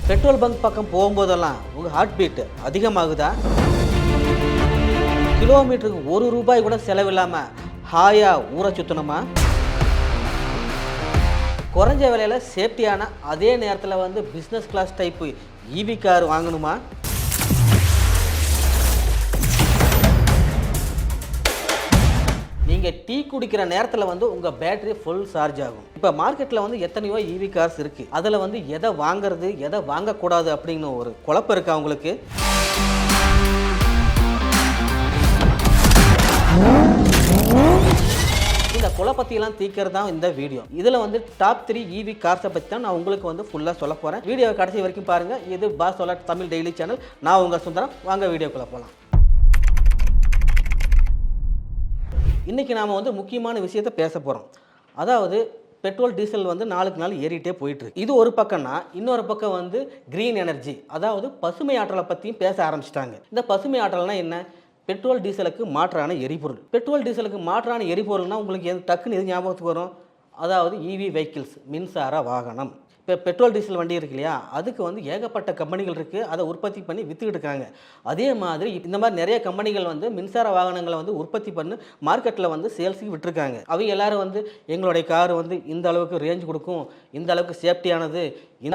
Petrol bunk பக்கம் போகும்போதெல்லாம் உங்கள் ஹார்ட் பீட் அதிகமாகுதா? கிலோமீட்டருக்கு ₹1 கூட செலவில்லாமல் ஹாயாக ஊரை சுற்றணுமா? குறைஞ்ச விலையில் சேஃப்டியான அதே நேரத்தில் வந்து business class type EV car வாங்கணுமா? நீங்கள் டீ குடிக்கிற நேரத்தில் வந்து உங்கள் பேட்டரி ஃபுல் சார்ஜ் ஆகும். இப்போ மார்க்கெட்டில் வந்து எத்தனையோ ஈவி கார்ஸ் இருக்குது. அதில் வந்து எதை வாங்குறது எதை வாங்கக்கூடாது அப்படின்னு ஒரு குழப்பம் இருக்கா உங்களுக்கு? இந்த குழப்பத்தையெல்லாம் தீர்க்கிறது தான் இந்த வீடியோ. இதில் வந்து டாப் 3 ஈவி கார்ஸை பற்றி தான் நான் உங்களுக்கு வந்து ஃபுல்லாக சொல்ல போகிறேன். வீடியோ கடைசி வரைக்கும் பாருங்கள். இது பாஸ் சொல்லாட் தமிழ் டெய்லி சேனல். நான் உங்கள் சுந்தரம். வாங்க வீடியோக்குள்ளே போகலாம். இன்றைக்கி நாம் வந்து முக்கியமான விஷயத்தை பேச போகிறோம். அதாவது பெட்ரோல் டீசல் வந்து நாளுக்கு நாள் ஏறிட்டே போயிட்டுருக்கு. இது ஒரு பக்கம்னா, இன்னொரு பக்கம் வந்து க்ரீன் எனர்ஜி, அதாவது பசுமை ஆற்றலை பற்றியும் பேச ஆரம்பிச்சிட்டாங்க. இந்த பசுமை ஆற்றல்னால் என்ன? பெட்ரோல் டீசலுக்கு மாற்றான எரிபொருள். பெட்ரோல் டீசலுக்கு மாற்றான எரிபொருள்னால் உங்களுக்கு டக்குன்னு எது ஞாபகத்துக்கு வரும்? அதாவது ஈவி வெஹிக்கிள்ஸ், மின்சார வாகனம். இப்போ பெட்ரோல் டீசல் வண்டி இருக்கு இல்லையா, அதுக்கு வந்து ஏகப்பட்ட கம்பெனிகள் இருக்குது. அதை உற்பத்தி பண்ணி விற்றுக்கிட்டு இருக்காங்க. அதே மாதிரி இந்த மாதிரி நிறைய கம்பெனிகள் வந்து மின்சார வாகனங்களை வந்து உற்பத்தி பண்ணி மார்க்கெட்டில் வந்து சேல்ஸுக்கு விட்டுருக்காங்க. அவங்க எல்லோரும் வந்து எங்களுடைய கார் வந்து இந்த அளவுக்கு ரேஞ்ச் கொடுக்கும், இந்த அளவுக்கு சேஃப்டியானது,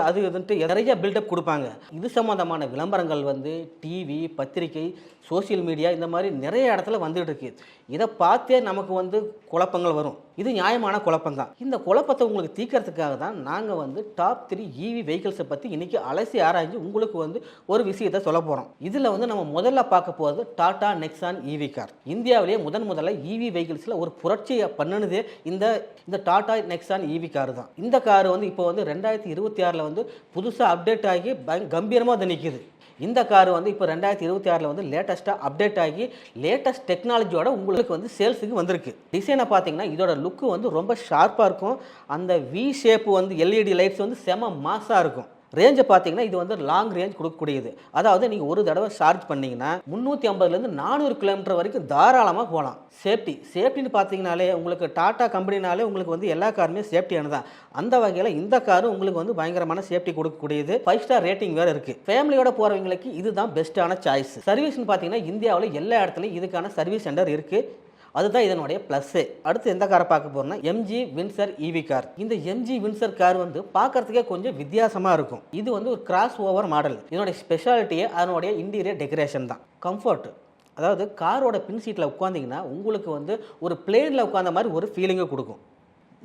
அது வந்துட்டு நிறைய பில்டப் கொடுப்பாங்க. இது சம்மந்தமான விளம்பரங்கள் வந்து டிவி, பத்திரிகை, சோசியல் மீடியா இந்த மாதிரி நிறைய இடத்துல வந்துட்டு இருக்கு. இதை பார்த்தே நமக்கு வந்து குழப்பங்கள் வரும். இது நியாயமான குழப்பம் தான். இந்த குழப்பத்தை உங்களுக்கு தீர்க்கறதுக்காக தான் நாங்கள் வந்து டாப் 3 ஈவி வெஹிக்கிள்ஸை பற்றி இன்றைக்கி அலசி ஆராய்ஞ்சு உங்களுக்கு வந்து ஒரு விஷயத்தை சொல்ல போகிறோம். இதில் வந்து நம்ம முதல்ல பார்க்க போகிறது டாடா நெக்ஸான் ஈவி கார். இந்தியாவிலேயே முதல்ல ஈவி வெஹிக்கிள்ஸில் ஒரு புரட்சியை பண்ணினதே இந்த டாடா நெக்ஸான் ஈவி கார் தான். இந்த கார் வந்து இப்போ வந்து 2026 வந்து புதுசாக அப்டேட் ஆகி கம்பீரமாக வந்து நிற்கிது. இந்த கார் வந்து இப்போ 2026 வந்து லேட்டஸ்ட்டாக அப்டேட் ஆகி லேட்டஸ்ட் டெக்னாலஜியோட உங்களுக்கு வந்து சேல்ஸுக்கு வந்திருக்கு. டிசைனை பார்த்தீங்கன்னா இதோட லுக்கு வந்து ரொம்ப ஷார்ப்பாக இருக்கும். அந்த வி ஷேப்பு வந்து எல்இடி லைட்ஸ் வந்து செம மாஸாக இருக்கும். ரேஞ்சை பார்த்தீங்கன்னா இது வந்து லாங் ரேஞ்ச் கொடுக்கக்கூடியது. அதாவது நீங்கள் ஒரு தடவை சார்ஜ் பண்ணிங்கன்னா 350லேருந்து 400 கிலோமீட்டர் வரைக்கும் தாராளமாக போகலாம். சேஃப்டின்னு பார்த்தீங்கனாலே உங்களுக்கு டாட்டா கம்பெனினாலே உங்களுக்கு வந்து எல்லா காருமே சேஃப்டியானது தான். அந்த வகையில் இந்த காரும் உங்களுக்கு வந்து பயங்கரமான சேஃப்டி கொடுக்கக்கூடியது. 5 ஸ்டார் ரேட்டிங் வேறு இருக்குது. ஃபேமிலியோட போகிறவங்களுக்கு இதுதான் பெஸ்ட்டான சாய்ஸ். சர்வீஸ்னு பார்த்தீங்கன்னா இந்தியாவில் எல்லா இடத்துலையும் இதுக்கான சர்வீஸ் சென்டர் இருக்குது. அதுதான் இதனுடைய ப்ளஸ்ஸு. அடுத்து எந்த காரை பார்க்க போகிறோம்னா எம்ஜி வின்சர் ஈவி கார். இந்த எம்ஜி வின்சர் கார் வந்து பார்க்கறதுக்கே கொஞ்சம் வித்தியாசமாக இருக்கும். இது வந்து ஒரு கிராஸ் ஓவர் மாடல். இதனுடைய ஸ்பெஷாலிட்டியே அதனுடைய இன்டீரியர் டெக்கரேஷன் தான். கம்ஃபர்ட், அதாவது காரோட பின் சீட்டில் உட்காந்திங்கன்னா உங்களுக்கு வந்து ஒரு பிளேனில் உட்காந்த மாதிரி ஒரு ஃபீலிங்கை கொடுக்கும்.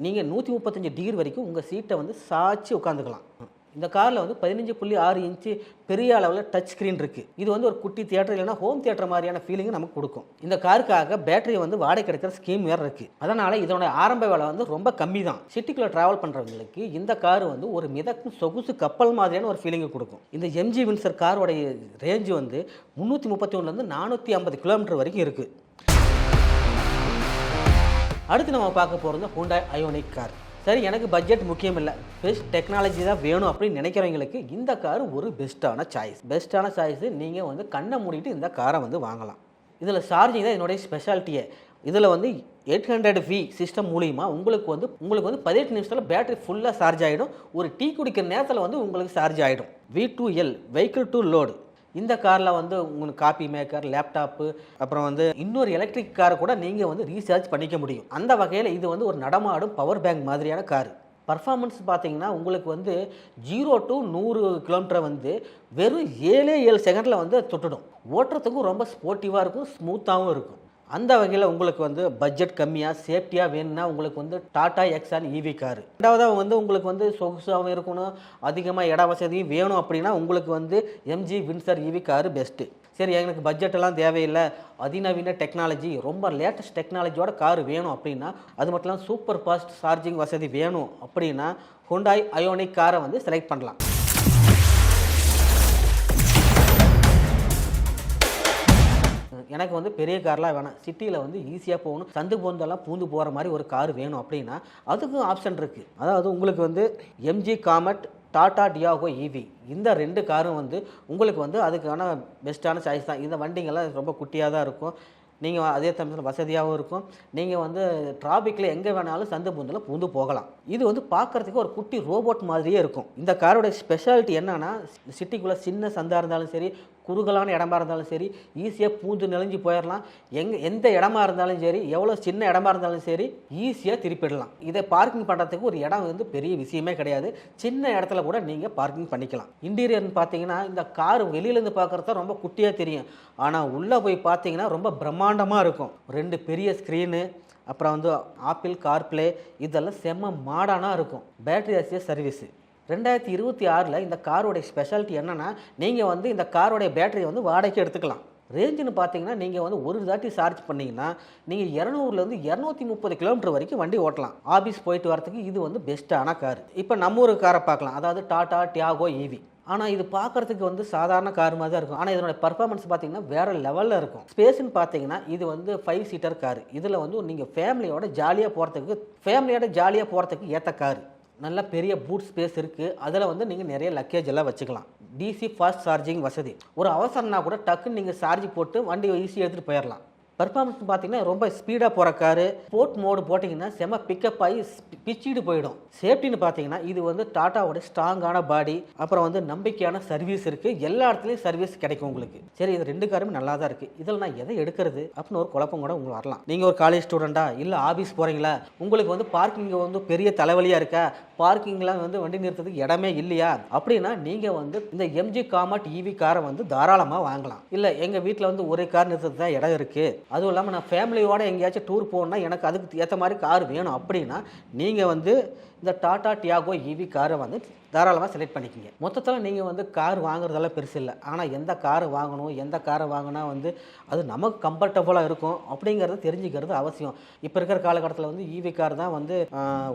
நீங்கள் 135 டிகிரி வரைக்கும் உங்கள் சீட்டை வந்து சாய்ச்சி உட்காந்துக்கலாம். இந்த காரில் வந்து 15.6 இன்ச்சு பெரிய அளவில் டச் ஸ்க்ரீன் இருக்குது. இது வந்து ஒரு குட்டி தியேட்டர் இல்லைனா ஹோம் தியேட்டர் மாதிரியான ஃபீலிங்கை நமக்கு கொடுக்கும். இந்த காருக்காக பேட்டரி வந்து வாடகை கிடைக்கிற ஸ்கீம் வேறு இருக்குது. அதனால் இதனுடைய ஆரம்ப விலை வந்து ரொம்ப கம்மி தான். சிட்டிக்குள்ளே ட்ராவல் பண்ணுறவங்களுக்கு இந்த கார் வந்து ஒரு மிதக்கும் சொகுசு கப்பல் மாதிரியான ஒரு ஃபீலிங்கை கொடுக்கும். இந்த எம்ஜி வின்சர் காரோடைய ரேஞ்சு வந்து 331லேருந்து 450 கிலோமீட்டர் வரைக்கும் இருக்குது. அடுத்து நம்ம பார்க்க போகிறது ஹூண்டாய் அயோனிக் கார். சரி, எனக்கு பட்ஜெட் முக்கியம் இல்லை, பெஸ்ட் டெக்னாலஜி தான் வேணும் அப்படின்னு நினைக்கிறவங்களுக்கு இந்த கார் ஒரு பெஸ்ட்டான சாய்ஸ். நீங்கள் வந்து கண்ணை மூடிட்டு இந்த காரை வந்து வாங்கலாம். இதில் சார்ஜிங் தான் என்னுடைய ஸ்பெஷாலிட்டியே. இதில் வந்து 800V சிஸ்டம் மூலிமா உங்களுக்கு வந்து 18 நிமிஷத்தில் பேட்டரி ஃபுல்லாக சார்ஜ் ஆகிடும். ஒரு டீ குடிக்கிற நேரத்தில் வந்து உங்களுக்கு சார்ஜ் ஆகிடும். V2L vehicle to load. இந்த காரில் வந்து உங்களுக்கு காப்பி மேக்கர், லேப்டாப்பு, அப்புறம் வந்து இன்னொரு எலக்ட்ரிக் காரை கூட நீங்கள் வந்து ரீசார்ஜ் பண்ணிக்க முடியும். அந்த வகையில் இது வந்து ஒரு நடமாடும் பவர் பேங்க் மாதிரியான கார். பர்ஃபார்மன்ஸ் பார்த்தீங்கன்னா உங்களுக்கு வந்து 0 to 100 கிலோமீட்டரை வந்து வெறும் 7 செகண்டில் வந்து தொட்டுடும். ஓட்டுறதுக்கும் ரொம்ப ஸ்போர்ட்டிவாக இருக்கும், ஸ்மூத்தாகவும் இருக்கும். அந்த வகையில் உங்களுக்கு வந்து பட்ஜெட் கம்மியாக சேஃப்டியாக வேணும்னா உங்களுக்கு வந்து டாடா நெக்ஸான் ஈவி கார். ரெண்டாவதாக வந்து உங்களுக்கு வந்து சொகுசாகவும் இருக்கணும், அதிகமாக இட வசதியும் வேணும் அப்படின்னா உங்களுக்கு வந்து MG Windsor EV car best. சரி, எனக்கு பட்ஜெட்டெல்லாம் தேவையில்லை, அதிநவீன டெக்னாலஜி, ரொம்ப லேட்டஸ்ட் டெக்னாலஜியோட கார் வேணும் அப்படின்னா, அது மட்டும் இல்லாமல் சூப்பர் ஃபாஸ்ட் சார்ஜிங் வசதி வேணும் அப்படின்னா ஹூண்டாய் அயோனிக் காரை வந்து செலக்ட் பண்ணலாம். எனக்கு வந்து பெரிய கார்லாம் வேணாம், சிட்டியில் வந்து ஈஸியாக போகணும், சந்து பொந்தெல்லாம் பூந்து போகிற மாதிரி ஒரு கார் வேணும் அப்படின்னா அதுக்கும் ஆப்ஷன் இருக்குது. அதாவது உங்களுக்கு வந்து MG Comet, Tata Tiago EV, இந்த 2 காரும் வந்து உங்களுக்கு வந்து அதுக்கான பெஸ்ட்டான சாய்ஸ் தான். இந்த வண்டிங்கெல்லாம் ரொம்ப குட்டியாக தான் இருக்கும். நீங்கள் அதே சமயத்தில் வசதியாகவும் இருக்கும். நீங்கள் வந்து டிராஃபிக்கில் எங்கே வேணாலும் சந்து பூந்தில் பூந்து போகலாம். இது வந்து பார்க்குறதுக்கு ஒரு குட்டி ரோபோட் மாதிரியே இருக்கும். இந்த காரோட ஸ்பெஷாலிட்டி என்னன்னா, சிட்டிக்குள்ளே சின்ன சந்தாக இருந்தாலும் சரி, குறுகலான இடமா இருந்தாலும் சரி, ஈஸியாக பூந்து நெளிஞ்சு போயிடலாம். எந்த இடமா இருந்தாலும் சரி, எவ்வளோ சின்ன இடமா இருந்தாலும் சரி, ஈஸியாக திருப்பிடலாம். இதை பார்க்கிங் பண்ணுறதுக்கு ஒரு இடம் வந்து பெரிய விஷயமே கிடையாது. சின்ன இடத்துல கூட நீங்கள் பார்க்கிங் பண்ணிக்கலாம். இன்டீரியர்னு பார்த்தீங்கன்னா, இந்த கார் வெளியிலேருந்து பார்க்குறத ரொம்ப குட்டியாக தெரியும். ஆனால் உள்ளே போய் பார்த்தீங்கன்னா ரொம்ப பிரம்மாண்டமாக இருக்கும். 2 பெரிய ஸ்க்ரீனு, அப்புறம் வந்து ஆப்பிள் கார்ப்ளே, இதெல்லாம் செம்ம மாடர்னாக இருக்கும். பேட்டரி ஆசிய சர்வீஸு 2026 இந்த காரோடைய ஸ்பெஷாலிட்டி என்னென்னா, நீங்கள் வந்து இந்த காரோடைய பேட்டரியை வந்து வாடகைக்கு எடுத்துக்கலாம். ரேஞ்சுன்னு பார்த்தீங்கன்னா, நீங்கள் வந்து ஒரு தாட்டி சார்ஜ் பண்ணிங்கன்னா நீங்கள் 200லேருந்து 230 கிலோமீட்டர் வரைக்கும் வண்டி ஓட்டலாம். ஆஃபீஸ் போயிட்டு வரதுக்கு இது வந்து பெஸ்ட்டான கார். இப்போ நம்ம ஒரு காரை பார்க்கலாம், அதாவது டாடா டியாகோ ஈவி. ஆனால் இது பார்க்குறதுக்கு வந்து சாதாரண கார் மாதிரி தான் இருக்கும். ஆனால் இதனோட பர்ஃபார்மன்ஸ் பார்த்தீங்கன்னா வேறு லெவலில் இருக்கும். ஸ்பேஸ்ன்னு பார்த்தீங்கன்னா இது வந்து 5 சீட்டர் கார். இதில் வந்து நீங்கள் ஃபேமிலியோட ஜாலியாக போகிறதுக்கு ஏற்ற கார். நல்ல பெரிய பூட் ஸ்பேஸ் இருக்குது. அதில் வந்து நீங்கள் நிறைய லக்கேஜ் எல்லாம் வச்சுக்கலாம். டிசி ஃபாஸ்ட் சார்ஜிங் வசதி. ஒரு அவசரம்னா கூட டக்குன்னு நீங்கள் சார்ஜ் போட்டு வண்டி ஈஸியாக எடுத்துகிட்டு போயிடலாம். பர்ஃபார்மன்ஸ் பார்த்தீங்கன்னா ரொம்ப ஸ்பீடாக போகிற காரு. ஸ்போர்ட் மோடு போட்டிங்கன்னா செம்ம பிக்கப் ஆகி பிச்சிட்டு போயிடும். சேஃப்டின்னு பார்த்தீங்கன்னா இது வந்து டாட்டாவோட ஸ்ட்ராங்கான பாடி, அப்புறம் வந்து நம்பிக்கையான சர்வீஸ் இருக்குது. எல்லா இடத்துலையும் சர்வீஸ் கிடைக்கும் உங்களுக்கு. சரி, இது 2 காருமே நல்லா தான் இருக்குது. இதில் நான் எதை எடுக்கிறது அப்படின்னு ஒரு குழப்பம் கூட உங்களுக்கு வரலாம். நீங்கள் ஒரு காலேஜ் ஸ்டூடெண்ட்டா, இல்லை ஆஃபீஸ் போகிறீங்களா, உங்களுக்கு வந்து பார்க்கிங் வந்து பெரிய தலைவலியாக இருக்கா, பார்க்கிங்லாம் வந்து வண்டி நிறுத்தத்துக்கு இடமே இல்லையா அப்படின்னா நீங்கள் வந்து இந்த எம்ஜி காமட் ஈவி காரை வந்து தாராளமாக வாங்கலாம். இல்லை எங்கள் வீட்டில் வந்து ஒரே கார் நிறுத்தத்துக்கு தான் இடம் இருக்குது, அதுவும் இல்லாமல் நான் ஃபேமிலியோட எங்கேயாச்சும் டூர் போகணுன்னா எனக்கு அதுக்கு ஏற்ற மாதிரி கார் வேணும் அப்படின்னா நீங்கள் வந்து இந்த டாடா டியாகோ ஈவி காரை வந்து தாராளமாக செலக்ட் பண்ணிக்கிங்க. மொத்தத்தில் நீங்கள் வந்து கார் வாங்குறதெல்லாம் பெருசு இல்லை. ஆனால் எந்த கார் வாங்கணும், எந்த காரை வாங்கினா வந்து அது நமக்கு கம்ஃபர்டபுளாக இருக்கும் அப்படிங்கிறத தெரிஞ்சுக்கிறது அவசியம். இப்போ இருக்கிற காலகட்டத்தில் வந்து ஈவி கார் தான் வந்து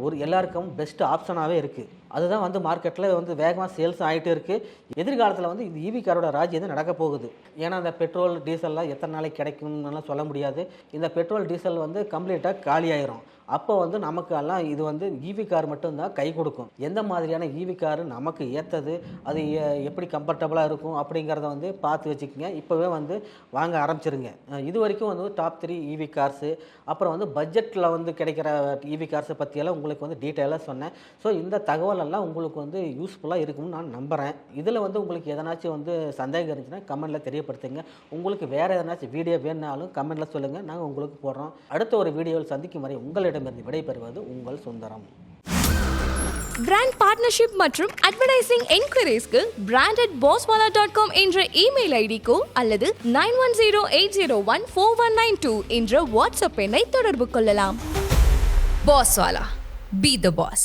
ஒரு எல்லாருக்கும் பெஸ்ட் ஆப்ஷனாகவே இருக்குது. அதுதான் வந்து மார்க்கெட்டில் வந்து வேகமாக சேல்ஸ் ஆகிட்டு இருக்குது. எதிர்காலத்தில் வந்து இந்த ஈவி காரோட ராஜ்யம் நடக்க போகுது. ஏன்னா இந்த பெட்ரோல் டீசல்லாம் எத்தனை நாளைக்கு கிடைக்கும்னுலாம் சொல்ல முடியாது. இந்த பெட்ரோல் டீசல் வந்து கம்ப்ளீட்டாக காலி ஆயிரும். அப்போ வந்து நமக்கு எல்லாம் இது வந்து ஈவி கார் மட்டும்தான் கை கொடுக்கும். எந்த மாதிரியான ஈவி கார் நமக்கு ஏற்றது, அது எப்படி கம்ஃபர்டபுளாக இருக்கும் அப்படிங்கிறத வந்து பார்த்து வச்சுக்கோங்க. இப்போவே வந்து வாங்க ஆரம்பிச்சிருங்க. இது வரைக்கும் வந்து டாப் 3 ஈவி கார்ஸு, அப்புறம் வந்து பட்ஜெட்டில் வந்து கிடைக்கிற ஈவி கார்ஸை பற்றியெல்லாம் உங்களுக்கு வந்து டீட்டெயிலாக சொன்னேன். ஸோ இந்த தகவலெல்லாம் உங்களுக்கு வந்து யூஸ்ஃபுல்லாக இருக்கும்னு நான் நம்புகிறேன். இதில் வந்து உங்களுக்கு எதனாச்சும் வந்து சந்தேகம் இருந்துச்சுன்னா கமெண்ட்டில் தெரியப்படுத்துங்க. உங்களுக்கு வேறு எதனாச்சும் வீடியோ வேணுனாலும் கமெண்ட்டில் சொல்லுங்கள், நாங்கள் உங்களுக்கு போடுறோம். அடுத்த ஒரு வீடியோவில் சந்திக்கும் வரை உங்களிடமிருந்து விடைபெறுவது உங்கள் சுந்தரம். பிராண்ட் பார்ட்னர்ஷிப் மற்றும் அட்வர்டைசிங் என்குயரிஸ்க்கு brand@bosswala.com என்ற இமெயில் ஐடிக்கோ அல்லது 9108014192 என்ற வாட்ஸ்அப் எண்ணை தொடர்பு கொள்ளலாம். Bosswala. Be the boss.